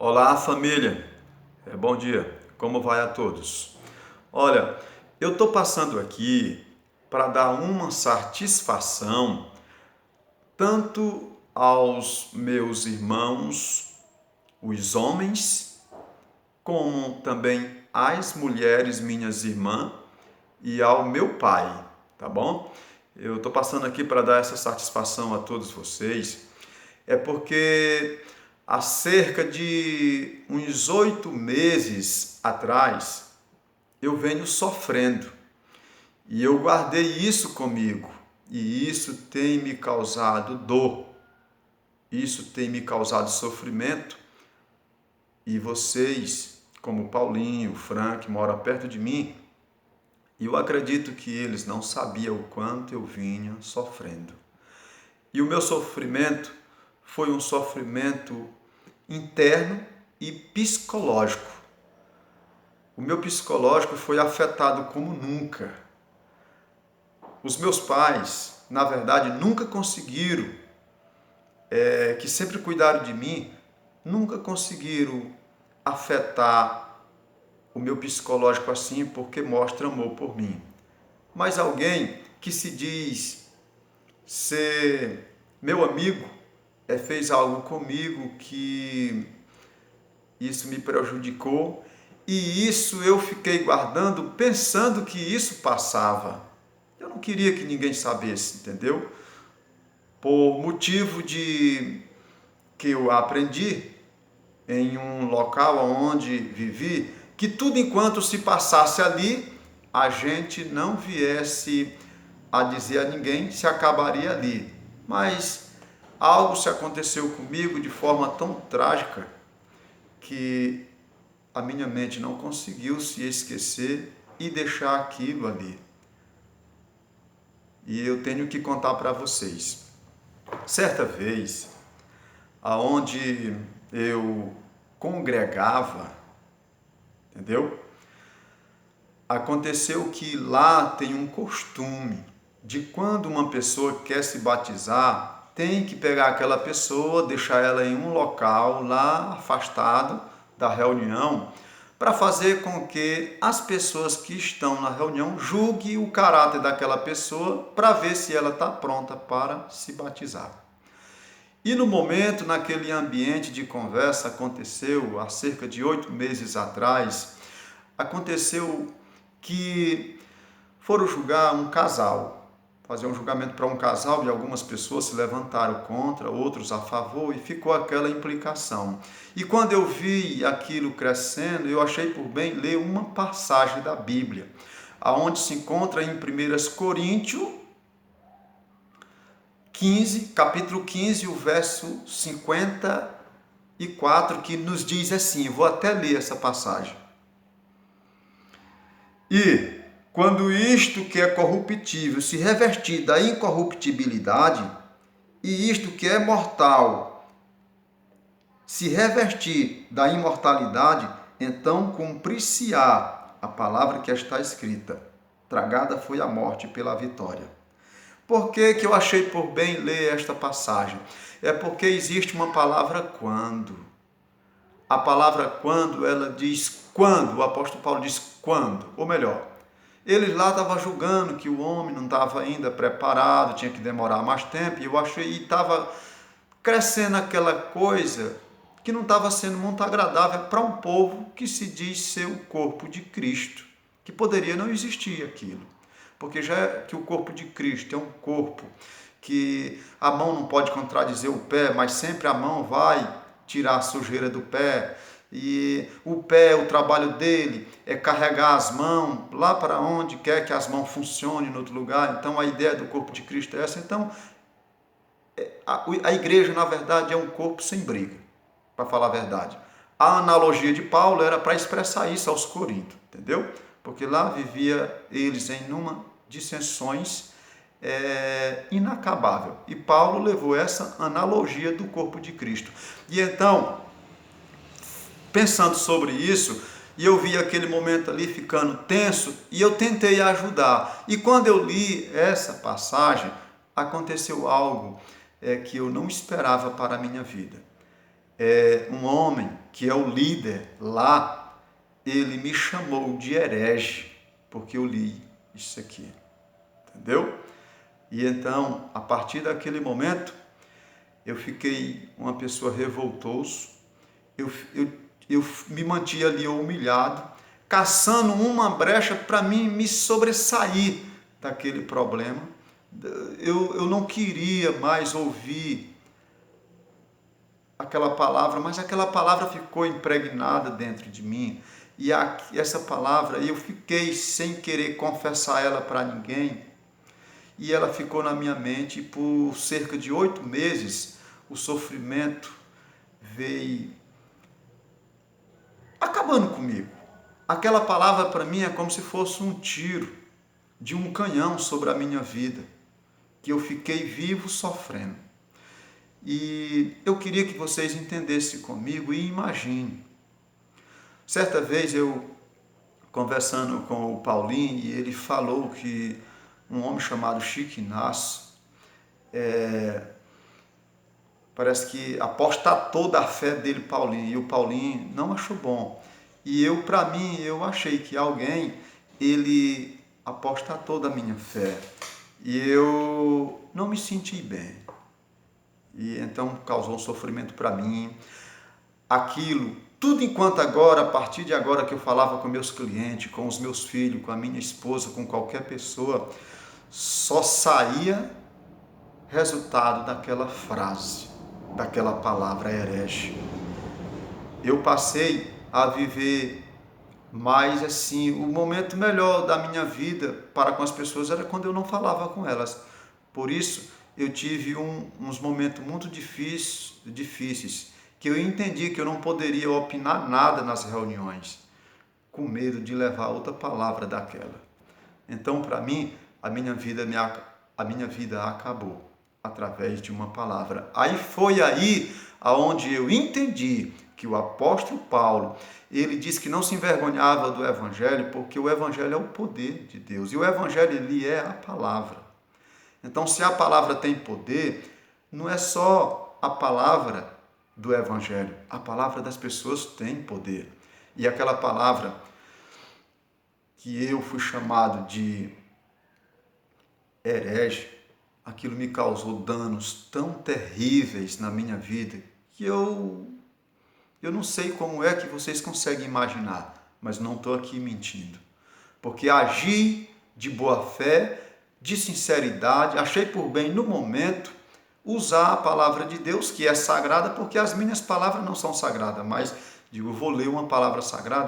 Olá, família. Bom dia. Como vai a todos? Olha, eu estou passando aqui para dar uma satisfação tanto aos meus irmãos, os homens, como também às mulheres, minhas irmãs, e ao meu pai, tá bom? Eu estou passando aqui para dar essa satisfação a todos vocês, porque há cerca de uns 8 meses atrás eu venho sofrendo e eu guardei isso comigo e isso tem me causado dor, isso tem me causado sofrimento e vocês, como Paulinho, Frank, moram perto de mim, e eu acredito que eles não sabiam o quanto eu vinha sofrendo. E o meu sofrimento foi um sofrimento interno e psicológico. O meu psicológico foi afetado como nunca. Os meus pais, na verdade, nunca conseguiram, que sempre cuidaram de mim, nunca conseguiram afetar o meu psicológico assim, porque mostra amor por mim. Mas alguém que se diz ser meu amigo, fez algo comigo que isso me prejudicou e isso eu fiquei guardando pensando que isso passava. Eu não queria que ninguém sabesse, entendeu? Por motivo de que eu aprendi em um local onde vivi, que tudo enquanto se passasse ali, a gente não viesse a dizer a ninguém, se acabaria ali. Mas algo se aconteceu comigo de forma tão trágica que a minha mente não conseguiu se esquecer e deixar aquilo ali. E eu tenho que contar para vocês. Certa vez, aonde eu congregava, entendeu? Aconteceu que lá tem um costume de quando uma pessoa quer se batizar, tem que pegar aquela pessoa, deixar ela em um local lá afastado da reunião, para fazer com que as pessoas que estão na reunião julguem o caráter daquela pessoa para ver se ela está pronta para se batizar. E no momento, naquele ambiente de conversa, aconteceu há cerca de 8 meses atrás, aconteceu que foram julgar um casal, fazer um julgamento para um casal e algumas pessoas se levantaram contra, outros a favor e ficou aquela implicação. E quando eu vi aquilo crescendo, eu achei por bem ler uma passagem da Bíblia, aonde se encontra em 1 Coríntios 15, capítulo 15, o verso 54, que nos diz assim, vou até ler essa passagem. E quando isto que é corruptível se revestir da incorruptibilidade, e isto que é mortal se revestir da imortalidade, então cumprir-se-á a palavra que está escrita. Tragada foi a morte pela vitória. Por que eu achei por bem ler esta passagem? É porque existe uma palavra quando. A palavra quando, ela diz quando, o apóstolo Paulo diz quando, ou melhor, ele lá estava julgando que o homem não estava ainda preparado, tinha que demorar mais tempo, e eu achei, e estava crescendo aquela coisa que não estava sendo muito agradável para um povo que se diz ser o corpo de Cristo, que poderia não existir aquilo, porque já é que o corpo de Cristo é um corpo que a mão não pode contradizer o pé, mas sempre a mão vai tirar a sujeira do pé, e o pé, o trabalho dele é carregar as mãos lá para onde quer que as mãos funcionem no outro lugar. Então a ideia do corpo de Cristo é essa. Então a igreja, na verdade, é um corpo sem briga, para falar a verdade. A analogia de Paulo era para expressar isso aos coríntios, entendeu? Porque lá vivia eles em uma dissensões inacabável. E Paulo levou essa analogia do corpo de Cristo. E então, pensando sobre isso, e eu vi aquele momento ali ficando tenso, e eu tentei ajudar. E quando eu li essa passagem, aconteceu algo que eu não esperava para a minha vida. um homem que é o líder lá, ele me chamou de herege, porque eu li isso aqui, entendeu? E então, a partir daquele momento, eu fiquei uma pessoa revoltoso, eu me mantinha ali humilhado, caçando uma brecha para mim me sobressair daquele problema. Eu não queria mais ouvir aquela palavra, mas aquela palavra ficou impregnada dentro de mim. E essa palavra, eu fiquei sem querer confessar ela para ninguém, e ela ficou na minha mente, e por cerca de 8 meses, o sofrimento veio acabando comigo. Aquela palavra para mim é como se fosse um tiro de um canhão sobre a minha vida, que eu fiquei vivo sofrendo. E eu queria que vocês entendessem comigo e imaginem. Certa vez eu conversando com o Paulinho, e ele falou que um homem chamado Chico Inácio parece que apostatou da fé dele, Paulinho, e o Paulinho não achou bom. E eu, para mim, eu achei que alguém, ele apostatou da minha fé. E eu não me senti bem. E então causou um sofrimento para mim. Aquilo, tudo enquanto agora, a partir de agora que eu falava com meus clientes, com os meus filhos, com a minha esposa, com qualquer pessoa, só saía resultado daquela frase, daquela palavra herege. Eu passei a viver mais assim, o momento melhor da minha vida para com as pessoas era quando eu não falava com elas. Por isso, eu tive uns momentos muito difíceis, que eu entendi que eu não poderia opinar nada nas reuniões, com medo de levar outra palavra daquela. Então, para mim, a minha vida acabou através de uma palavra. Foi aí aonde eu entendi que o apóstolo Paulo, ele disse que não se envergonhava do evangelho, porque o evangelho é o poder de Deus, e o evangelho, ele é a palavra. Então, se a palavra tem poder, não é só a palavra do evangelho, a palavra das pessoas tem poder. E aquela palavra que eu fui chamado de herege, aquilo me causou danos tão terríveis na minha vida, que eu não sei como é que vocês conseguem imaginar, mas não estou aqui mentindo. Porque agi de boa fé, de sinceridade, achei por bem no momento usar a palavra de Deus, que é sagrada, porque as minhas palavras não são sagradas, mas digo, vou ler uma palavra sagrada